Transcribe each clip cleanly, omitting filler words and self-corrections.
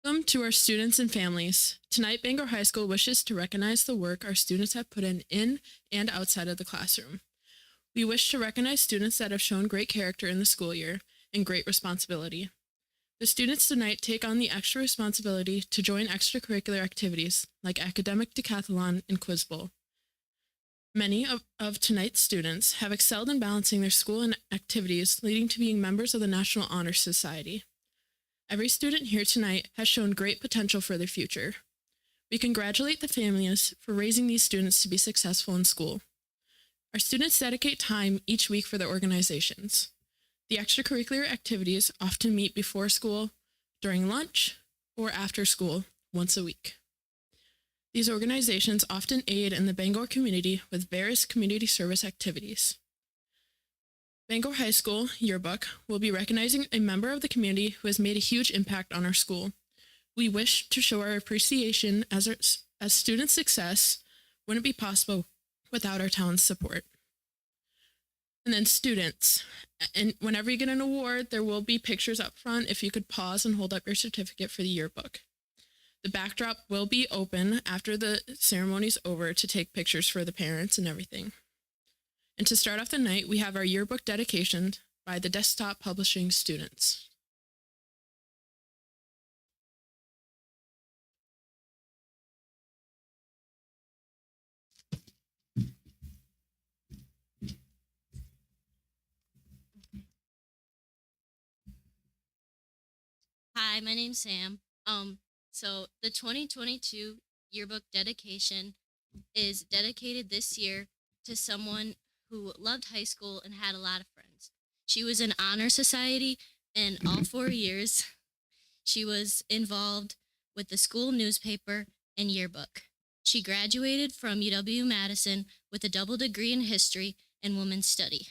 Welcome to our students and families. Tonight, Bangor High School wishes to recognize the work our students have put in and outside of the classroom. We wish to recognize students that have shown great character in the school year and great responsibility. The students tonight take on the extra responsibility to join extracurricular activities like academic decathlon and quiz bowl. Many of tonight's students have excelled in balancing their school and activities, leading to being members of the National Honor Society. Every student here tonight has shown great potential for their future. We congratulate the families for raising these students to be successful in school. Our students dedicate time each week for their organizations. The extracurricular activities often meet before school, during lunch, or after school once a week. These organizations often aid in the Bangor community with various community service activities. Bangor High School Yearbook will be recognizing a member of the community who has made a huge impact on our school. We wish to show our appreciation as student success wouldn't be possible without our town's support. And then students, and whenever you get an award, there will be pictures up front if you could pause and hold up your certificate for the yearbook. The backdrop will be open after the ceremony's over to take pictures for the parents and everything. And to start off the night, we have our yearbook dedication by the Desktop Publishing students. Hi, my name's Sam. So the 2022 yearbook dedication is dedicated this year to someone who loved high school and had a lot of friends. She was in honor society, and all 4 years she was involved with the school newspaper and yearbook. She graduated from UW-Madison with a double degree in history and women's study.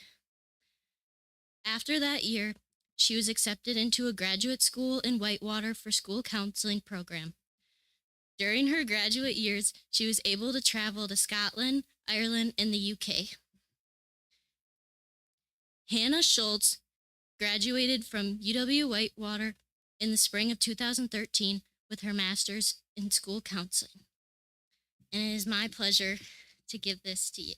After that year, she was accepted into a graduate school in Whitewater for school counseling program. During her graduate years, she was able to travel to Scotland, Ireland, and the UK. Hannah Schultz graduated from UW-Whitewater in the spring of 2013 with her master's in school counseling. And it is my pleasure to give this to you.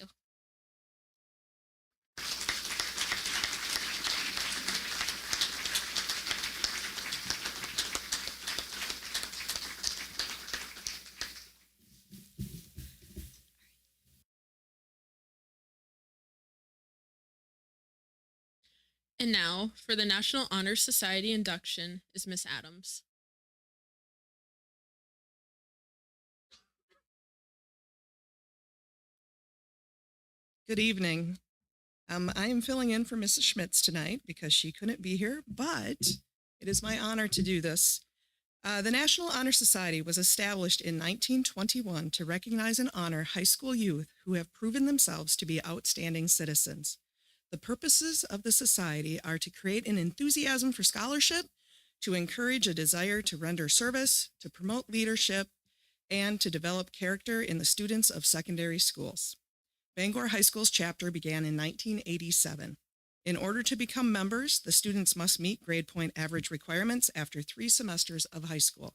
And now, for the National Honor Society induction is Miss Adams. Good evening. I am filling in for Mrs. Schmitz tonight because she couldn't be here, but it is my honor to do this. The National Honor Society was established in 1921 to recognize and honor high school youth who have proven themselves to be outstanding citizens. The purposes of the society are to create an enthusiasm for scholarship, to encourage a desire to render service, to promote leadership, and to develop character in the students of secondary schools. Bangor High School's chapter began in 1987. In order to become members, the students must meet grade point average requirements after 3 semesters of high school.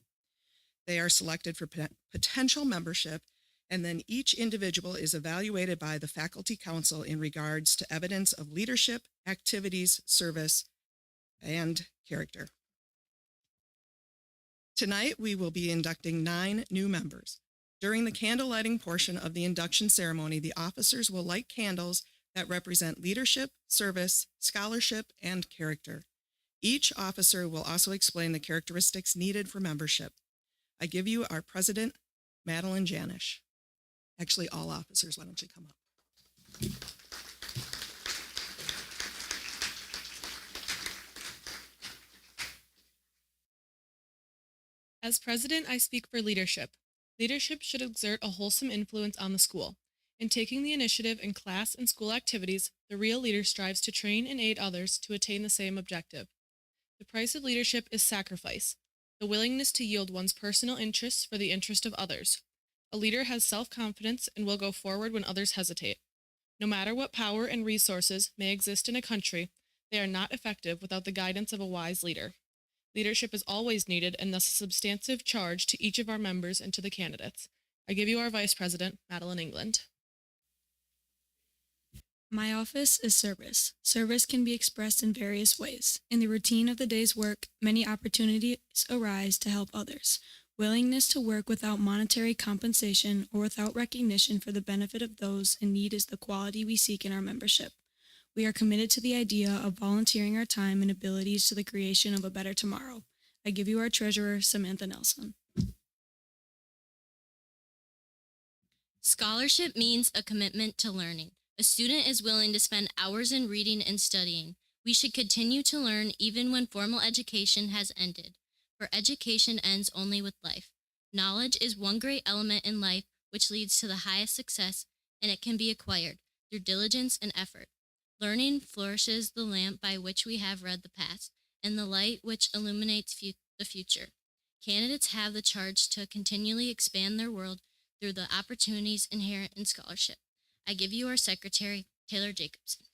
They are selected for potential membership, and then each individual is evaluated by the faculty council in regards to evidence of leadership, activities, service, and character. Tonight, we will be inducting 9 new members. During the candle lighting portion of the induction ceremony, the officers will light candles that represent leadership, service, scholarship, and character. Each officer will also explain the characteristics needed for membership. I give you our president, Madeline Janish. Actually, all officers, why don't you come up? As president, I speak for leadership. Leadership should exert a wholesome influence on the school. In taking the initiative in class and school activities, the real leader strives to train and aid others to attain the same objective. The price of leadership is sacrifice, the willingness to yield one's personal interests for the interest of others. A leader has self-confidence and will go forward when others hesitate. No matter what power and resources may exist in a country, they are not effective without the guidance of a wise leader. Leadership is always needed and thus a substantive charge to each of our members and to the candidates. I give you our Vice President, Madeline England. My office is service. Service can be expressed in various ways. In the routine of the day's work, many opportunities arise to help others. Willingness to work without monetary compensation or without recognition for the benefit of those in need is the quality we seek in our membership. We are committed to the idea of volunteering our time and abilities to the creation of a better tomorrow. I give you our treasurer, Samantha Nelson. Scholarship means a commitment to learning. A student is willing to spend hours in reading and studying. We should continue to learn even when formal education has ended, for education ends only with life. Knowledge is one great element in life which leads to the highest success, and it can be acquired through diligence and effort. Learning flourishes the lamp by which we have read the past, and the light which illuminates the future. Candidates have the charge to continually expand their world through the opportunities inherent in scholarship. I give you our Secretary, Taylor Jacobson.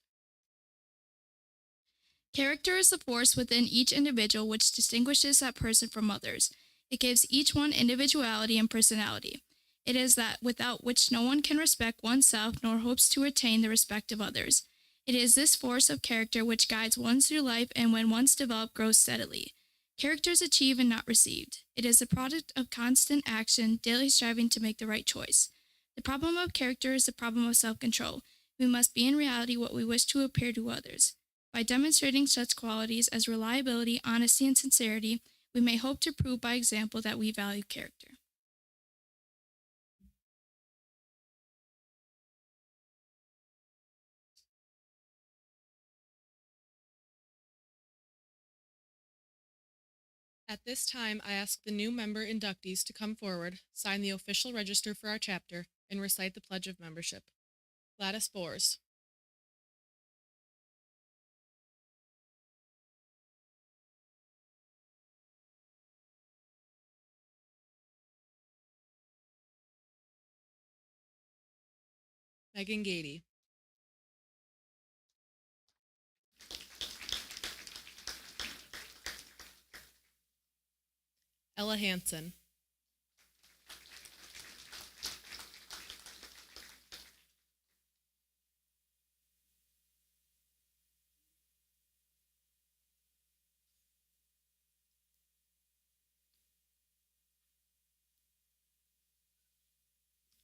Character is the force within each individual which distinguishes that person from others. It gives each one individuality and personality. It is that without which no one can respect oneself nor hopes to attain the respect of others. It is this force of character which guides one through life and when once developed grows steadily. Character is achieved and not received. It is the product of constant action, daily striving to make the right choice. The problem of character is the problem of self-control. We must be in reality what we wish to appear to others. By demonstrating such qualities as reliability, honesty, and sincerity, we may hope to prove by example that we value character. At this time, I ask the new member inductees to come forward, sign the official register for our chapter, and recite the Pledge of Membership. Gladys Bors. Megan Gady. Ella Hansen.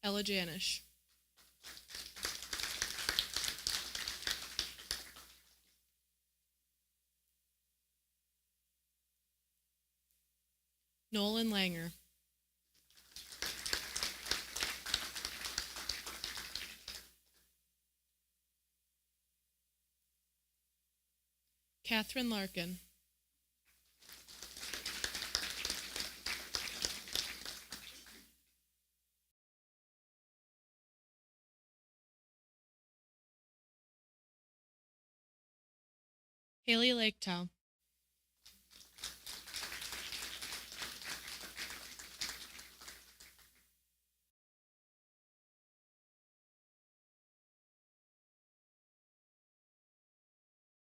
Ella Janish. Nolan Langer. Catherine Larkin. Haley Laketown.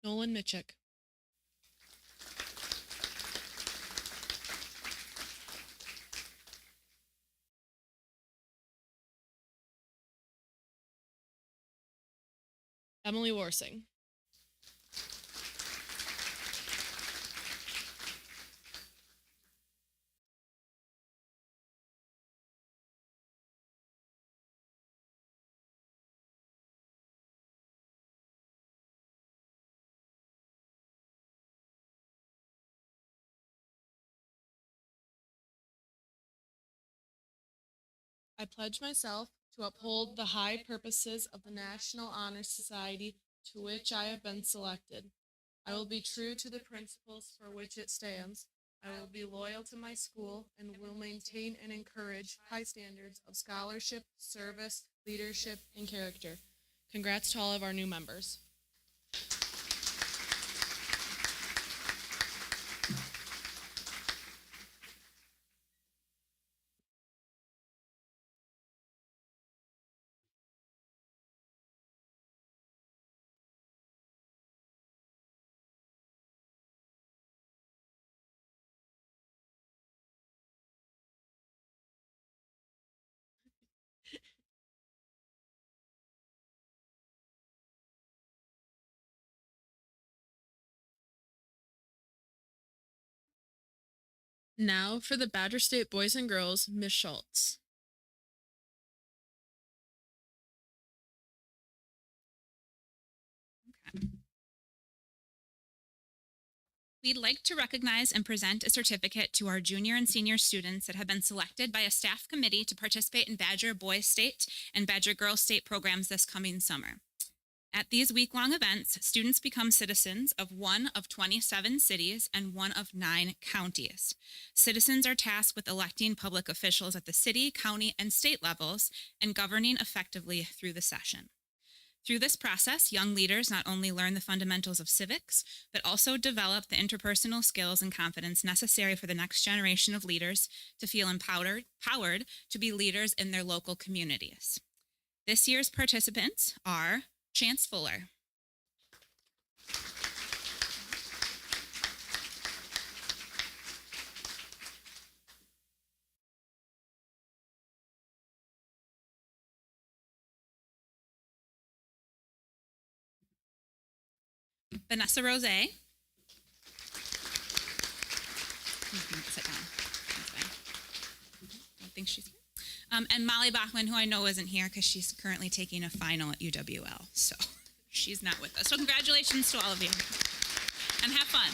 Nolan Mitchell. Emily Warsing. I pledge myself to uphold the high purposes of the National Honor Society to which I have been selected. I will be true to the principles for which it stands. I will be loyal to my school and will maintain and encourage high standards of scholarship, service, leadership, and character. Congrats to all of our new members. Now for the Badger State boys and girls, Miss Schultz. We'd like to recognize and present a certificate to our junior and senior students that have been selected by a staff committee to participate in Badger Boys State and Badger Girls State programs this coming summer. At these week-long events, students become citizens of one of 27 cities and one of 9 counties. Citizens are tasked with electing public officials at the city, county, and state levels and governing effectively through the session. Through this process, young leaders not only learn the fundamentals of civics, but also develop the interpersonal skills and confidence necessary for the next generation of leaders to feel empowered to be leaders in their local communities. This year's participants are Chance Fuller, Vanessa Rose. You can sit down. That's fine. I don't think she's here. And Molly Bachman, who I know isn't here because she's currently taking a final at UWL, so she's not with us. So congratulations to all of you, and have fun.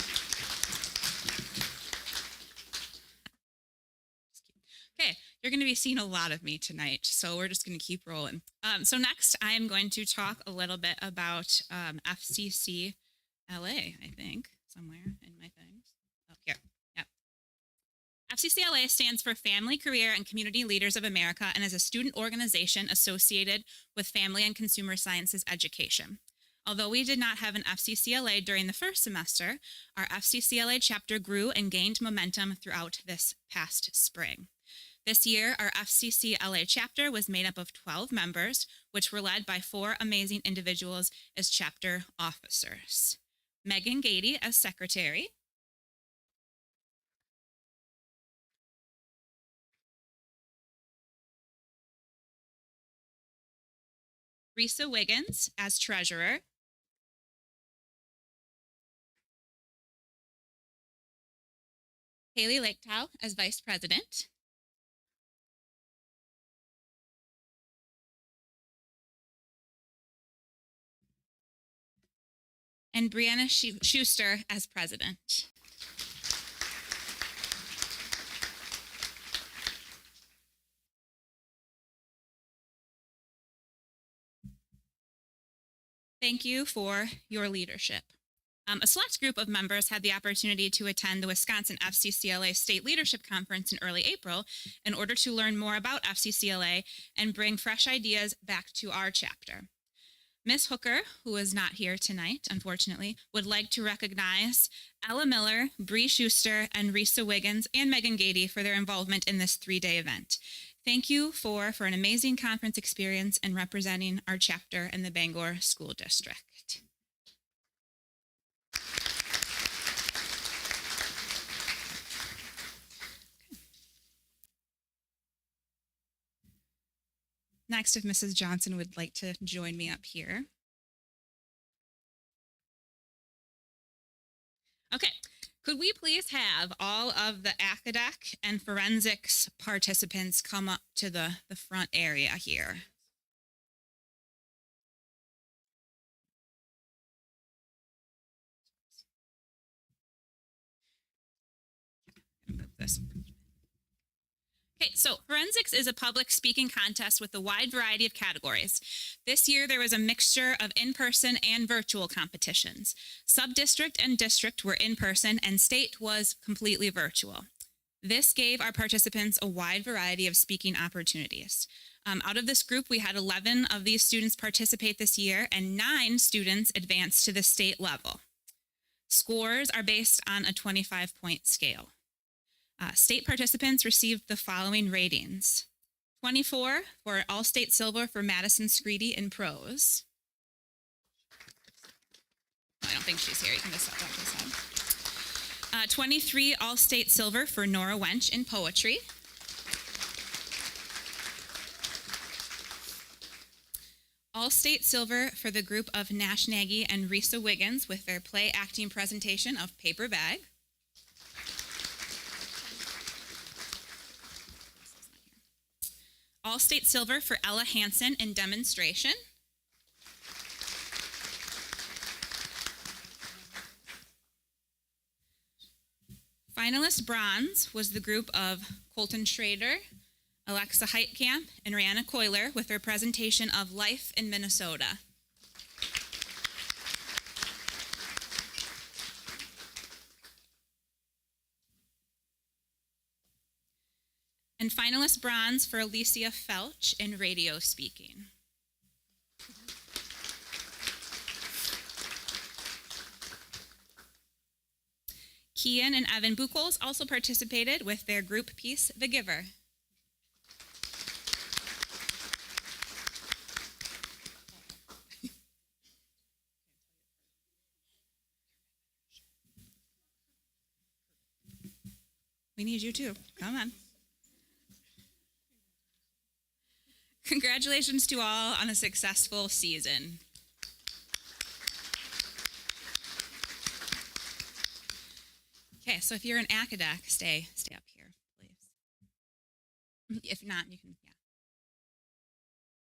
Okay, you're going to be seeing a lot of me tonight, so we're just going to keep rolling. So next, I am going to talk a little bit about FCC LA, I think, somewhere in my things. Oh, here. Yep. FCCLA stands for Family, Career, and Community Leaders of America and is a student organization associated with family and consumer sciences education. Although we did not have an FCCLA during the first semester, our FCCLA chapter grew and gained momentum throughout this past spring. This year, our FCCLA chapter was made up of 12 members, which were led by 4 amazing individuals as chapter officers. Megan Gady as secretary, Risa Wiggins as treasurer, Haley Laketow as vice president, and Brianna Schuster as president. Thank you for your leadership. A select group of members had the opportunity to attend the Wisconsin FCCLA State Leadership Conference in early April in order to learn more about FCCLA and bring fresh ideas back to our chapter. Ms. Hooker, who is not here tonight, unfortunately, would like to recognize Ella Miller, Bree Schuster, and Risa Wiggins, and Megan Gady for their involvement in this 3-day event. Thank you for an amazing conference experience and representing our chapter in the Bangor School District. Next, if Mrs. Johnson would like to join me up here. Okay, could we please have all of the academic and forensics participants come up to the front area here? Move this. Okay, so forensics is a public speaking contest with a wide variety of categories. This year, there was a mixture of in-person and virtual competitions. Sub-district and district were in-person, and state was completely virtual. This gave our participants a wide variety of speaking opportunities. Out of this group, we had 11 of these students participate this year, and 9 students advanced to the state level. Scores are based on a 25-point scale. State participants received the following ratings: 24 for All-State Silver for Madison Screedy in prose. Oh, I don't think she's here. You can just step up this side. 23 All-State Silver for Nora Wench in poetry. All-State Silver for the group of Nash Nagy and Risa Wiggins with their play acting presentation of Paper Bag. All-state silver for Ella Hansen in demonstration. Finalist bronze was the group of Colton Schrader, Alexa Heitkamp, and Rihanna Coiler with their presentation of Life in Minnesota. And finalist bronze for Alicia Felch in radio speaking. Kian and Evan Buchholz also participated with their group piece, The Giver. We need you too. Come on. Congratulations to all on a successful season. Okay, so if you're an academic, stay up here, please. If not, you can, yeah.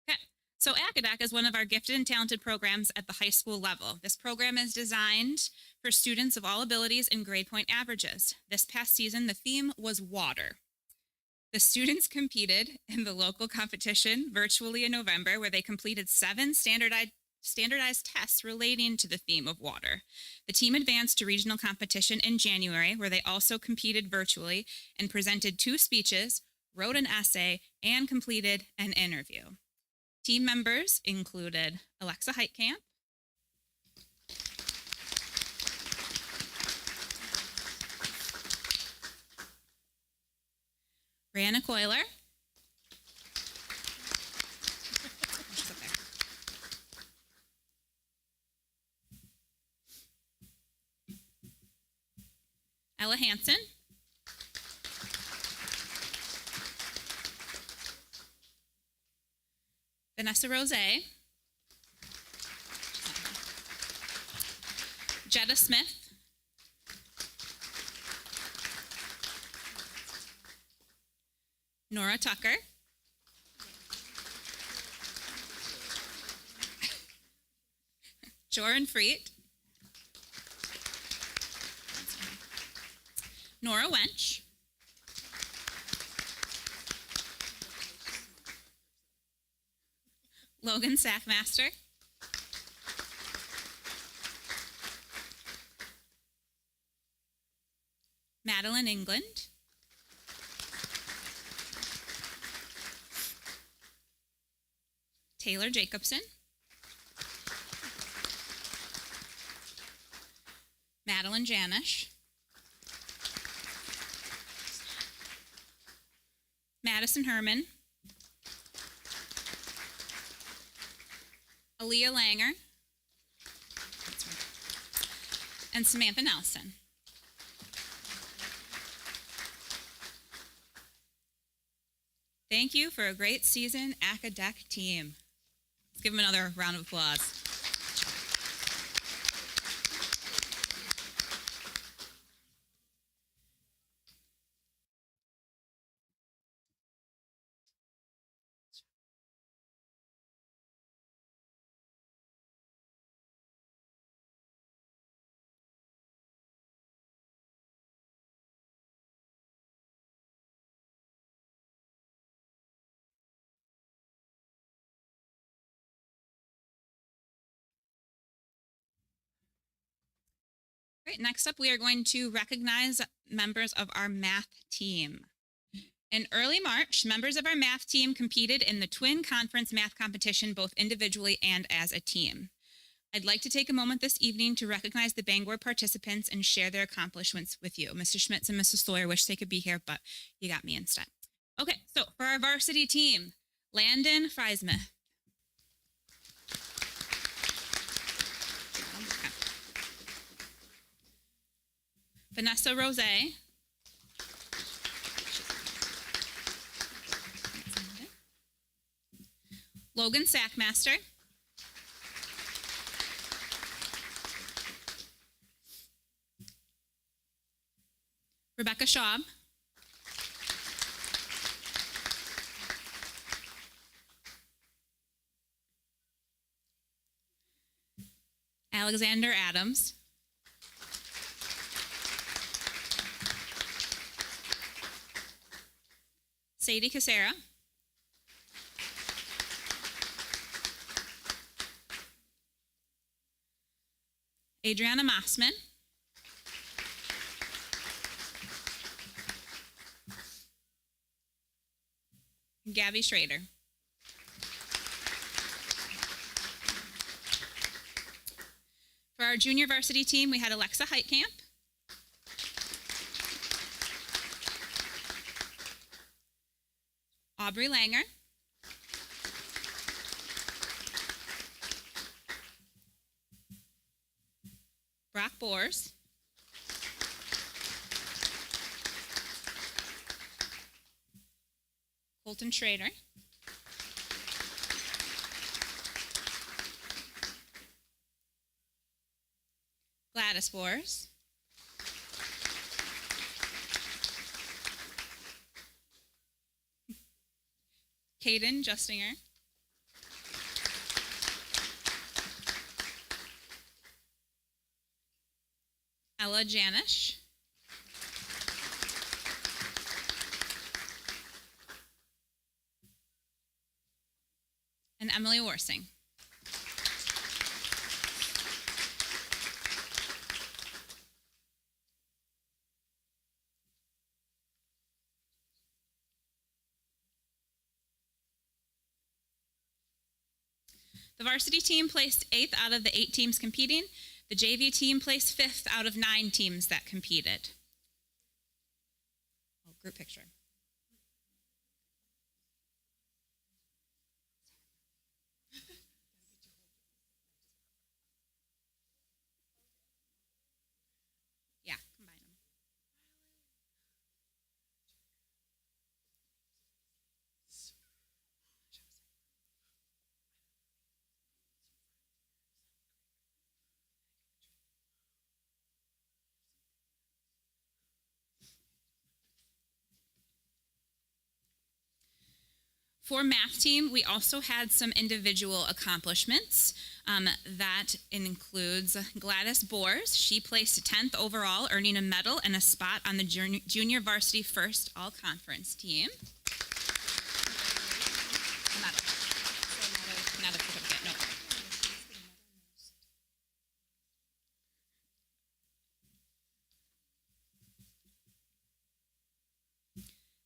Okay, so ACADEC is one of our gifted and talented programs at the high school level. This program is designed for students of all abilities and grade point averages. This past season, the theme was water. The students competed in the local competition virtually in November, where they completed 7 standardized tests relating to the theme of water. The team advanced to regional competition in January, where they also competed virtually and presented 2 speeches, wrote an essay, and completed an interview. Team members included Alexa Heitkamp, Rihanna Coiler, Ella Hansen, Vanessa Rose, Jetta Smith, Nora Tucker, Joran Freet, Nora Wench, Logan Sackmaster, Madeline England, Taylor Jacobson, Madeline Janish, Madison Herman, Aaliyah Langer, and Samantha Nelson. Thank you for a great season, ACADEC team. Let's give them another round of applause. Great. Next up, we are going to recognize members of our math team. In early March, members of our math team competed in the Twin Conference math competition, both individually and as a team. I'd like to take a moment this evening to recognize the Bangor participants and share their accomplishments with you. Mr. Schmitz and Mrs. Sawyer wish they could be here, but you got me instead. Okay, so for our varsity team, Landon Friesmith. Vanessa Rose, Logan Sackmaster, Rebecca Schaub, Alexander Adams, Sadie Casera, Adriana Mossman, Gabby Schrader. For our junior varsity team, we had Alexa Heitkamp, Aubrey Langer, Brock Bors, Colton Schrader, Gladys Bors, Caden Justinger, Ella Janish, and Emily Worsing. The varsity team placed 8th out of the 8 teams competing. The JV team placed 5th out of 9 teams that competed. Oh, group picture. Yeah, combine them. For math team, we also had some individual accomplishments. That includes Gladys Bors. She placed 10th overall, earning a medal and a spot on the junior varsity first all-conference team. Medal. Not a certificate, no.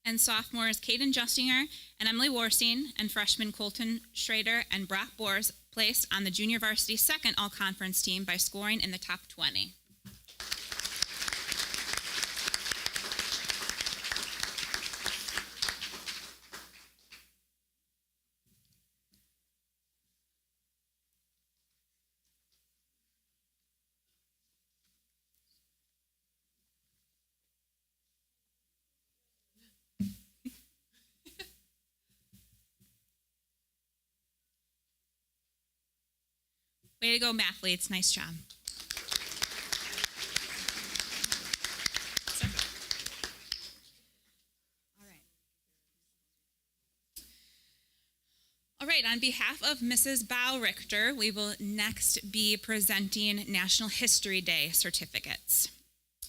And sophomores Caden Justinger and Emily Worsing, and freshmen Colton Schrader and Brock Bors placed on the junior varsity second all-conference team by scoring in the top 20. Way to go, mathletes. Nice job. All right, on behalf of Mrs. Bow Richter, we will next be presenting National History Day certificates.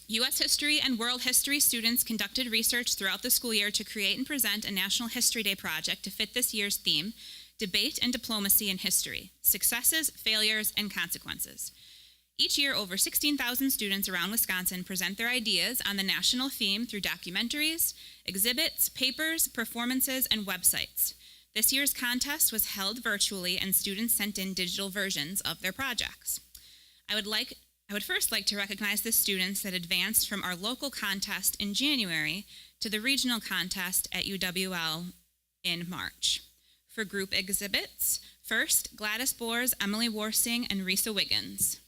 U.S. history and world history students conducted research throughout the school year to create and present a National History Day project to fit this year's theme, Debate and Diplomacy in History, Successes, Failures, and Consequences. Each year, over 16,000 students around Wisconsin present their ideas on the national theme through documentaries, exhibits, papers, performances, and websites. This year's contest was held virtually, and students sent in digital versions of their projects. I would first like to recognize the students that advanced from our local contest in January to the regional contest at UWL in March. For group exhibits, first, Gladys Bors, Emily Worsing, and Risa Wiggins.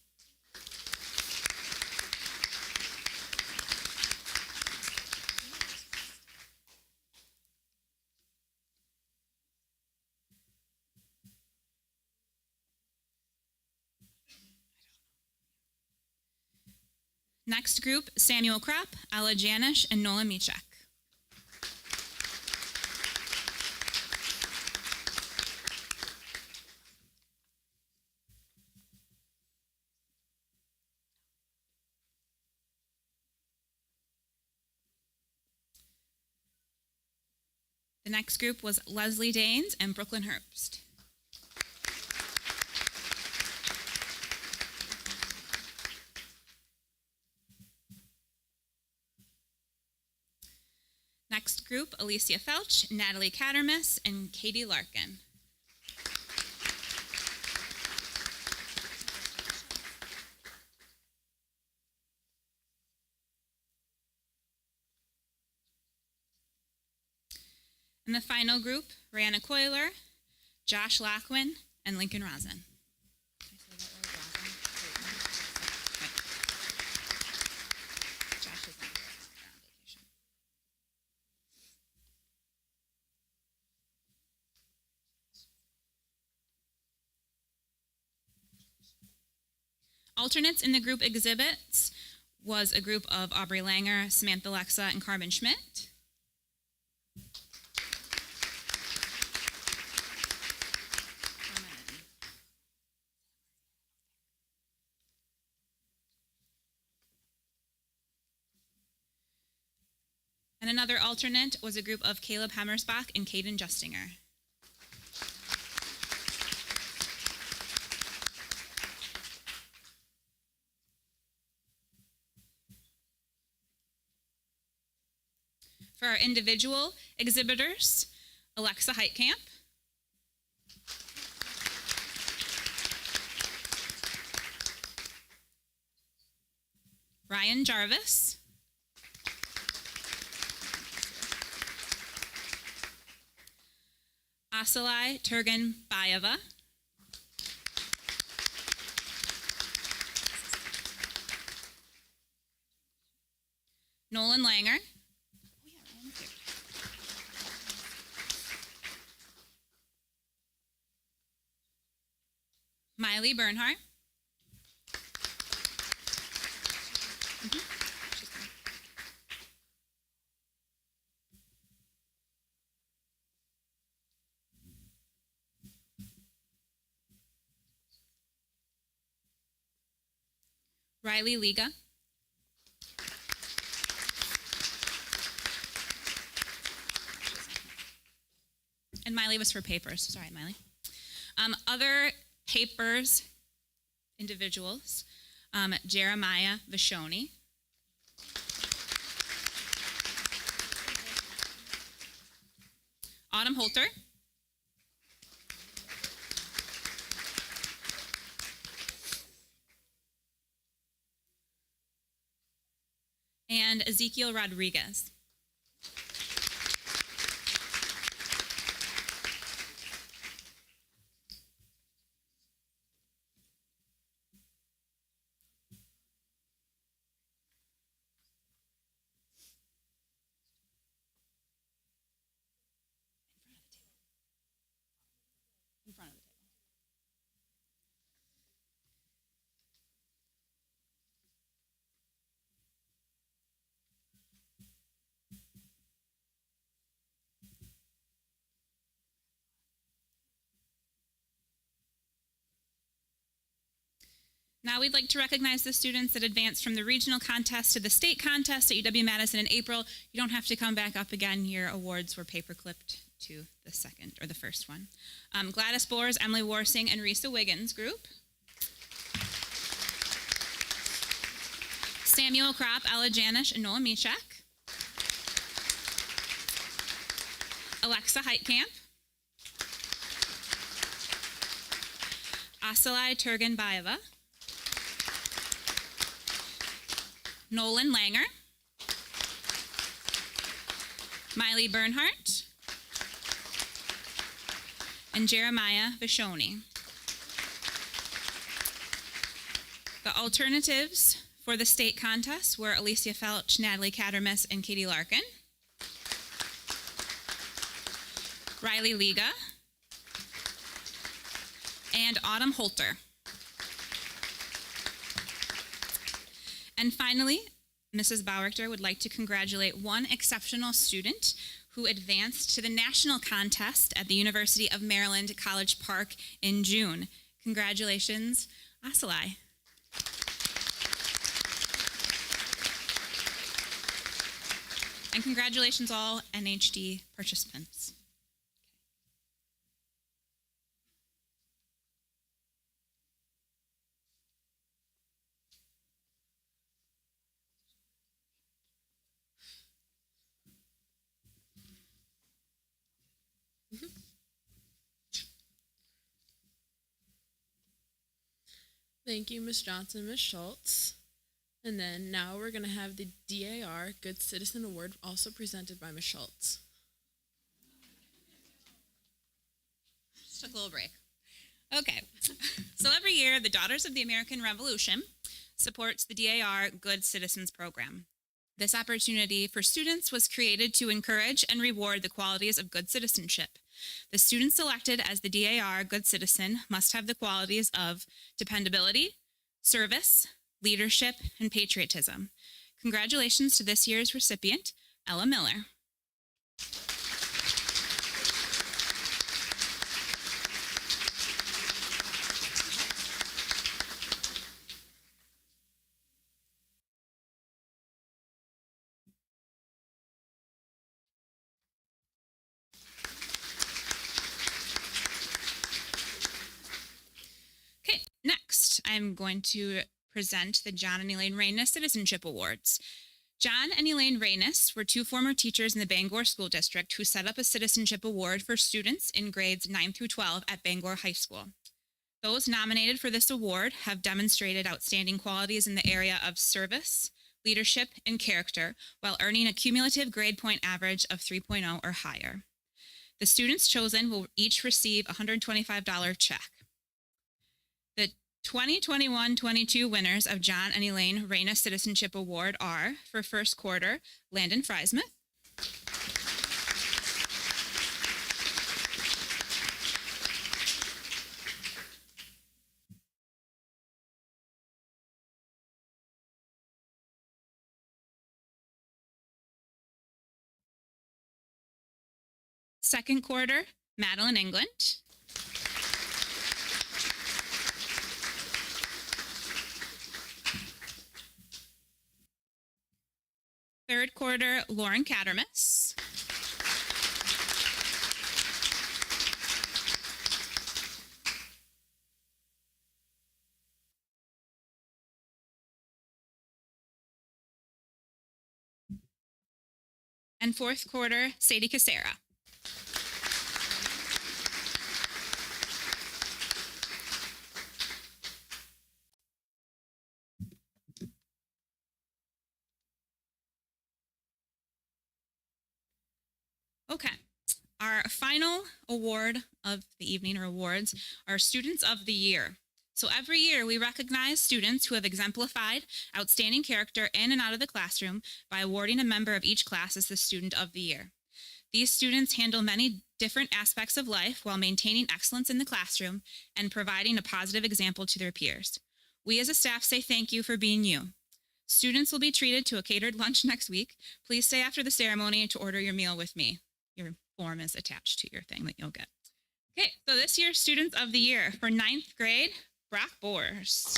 Next group, Samuel Kropp, Ella Janish, and Nola Michek. next group was Leslie Danes and Brooklyn Herbst. Next group, Alicia Felch, Natalie Cattermas, and Katie Larkin. And the final group, Rihanna Coiler, Josh Lachwin, and Lincoln Rosin. Alternates in the group exhibits was a group of Aubrey Langer, Samantha Lexa, and Carmen Schmidt. And another alternate was a group of Caleb Hammersbach and Caden Justinger. For our individual exhibitors, Alexa Heitkamp, Ryan Jarvis, Asalai Turgan Bayeva, Nolan Langer, Miley Bernhardt, Riley Liga, and Miley was for papers. Sorry, Miley. Other papers individuals, Jeremiah Vashoni, Autumn Holter, and Ezekiel Rodriguez. In front of the table. Now we'd like to recognize the students that advanced from the regional contest to the state contest at UW-Madison in April. You don't have to come back up again. Your awards were paper clipped to the second or the first one. Gladys Boers, Emily Warsing, and Risa Wiggins group. Samuel Kropp, Ella Janish, and Noah Mishak. Alexa Heitkamp. Asalai Turgan Bayeva. Nolan Langer, Miley Bernhardt, and Jeremiah Vashoni. The alternatives for the state contest were Alicia Felch, Natalie Cattermas, and Katie Larkin. Riley Liga, and Autumn Holter. And finally, Mrs. Bauerchter would like to congratulate one exceptional student who advanced to the national contest at the University of Maryland College Park in June. Congratulations, Asalai. And congratulations all NHD participants. Thank you, Ms. Johnson, Ms. Schultz. And then now we're going to have the DAR Good Citizen Award also presented by Ms. Schultz. Just took a little break. Okay, so every year, the Daughters of the American Revolution supports the DAR Good Citizens Program. This opportunity for students was created to encourage and reward the qualities of good citizenship. The student selected as the DAR Good Citizen must have the qualities of dependability, service, leadership, and patriotism. Congratulations to this year's recipient, Ella Miller. Okay, next I'm going to present the John and Elaine Reynes Citizenship Awards. John and Elaine Reynes were two former teachers in the Bangor School District who set up a citizenship award for students in grades 9 through 12 at Bangor High School. Those nominated for this award have demonstrated outstanding qualities in the area of service, leadership, and character while earning a cumulative grade point average of 3.0 or higher. The students chosen will each receive a $125 check. The 2021-22 winners of John and Elaine Reynes Citizenship Award are, for first quarter, Landon Friesmith. Second quarter, Madeline England. Third quarter, Lauren Cattermas. And fourth quarter, Sadie Casera. Okay, our final award of the evening, or awards, are Students of the Year. So every year we recognize students who have exemplified outstanding character in and out of the classroom by awarding a member of each class as the Student of the Year. These students handle many different aspects of life while maintaining excellence in the classroom and providing a positive example to their peers. We as a staff say thank you for being you. Students will be treated to a catered lunch next week. Please stay after the ceremony to order your meal with me. Your form is attached to your thing that you'll get. Okay, so this year's Students of the Year for 9th grade, Brock Bors.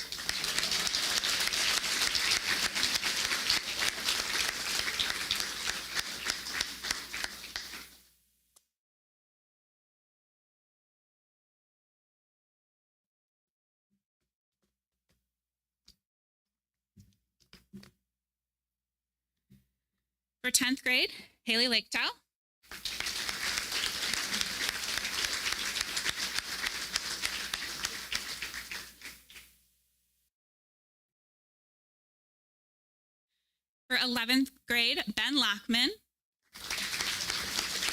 For 10th grade, Haley Laketal. For 11th grade, Ben Lockman.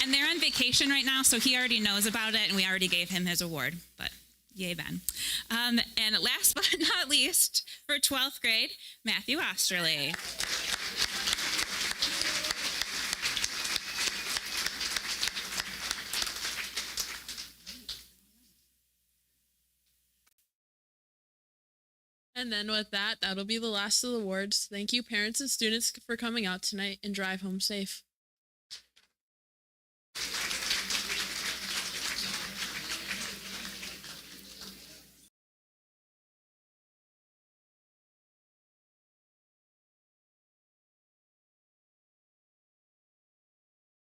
And they're on vacation right now, so he already knows about it, and we already gave him his award, but yay, Ben. And last but not least, for 12th grade, Matthew Osterley. And then with that, that'll be the last of the awards. Thank you, parents and students, for coming out tonight, and drive home safe.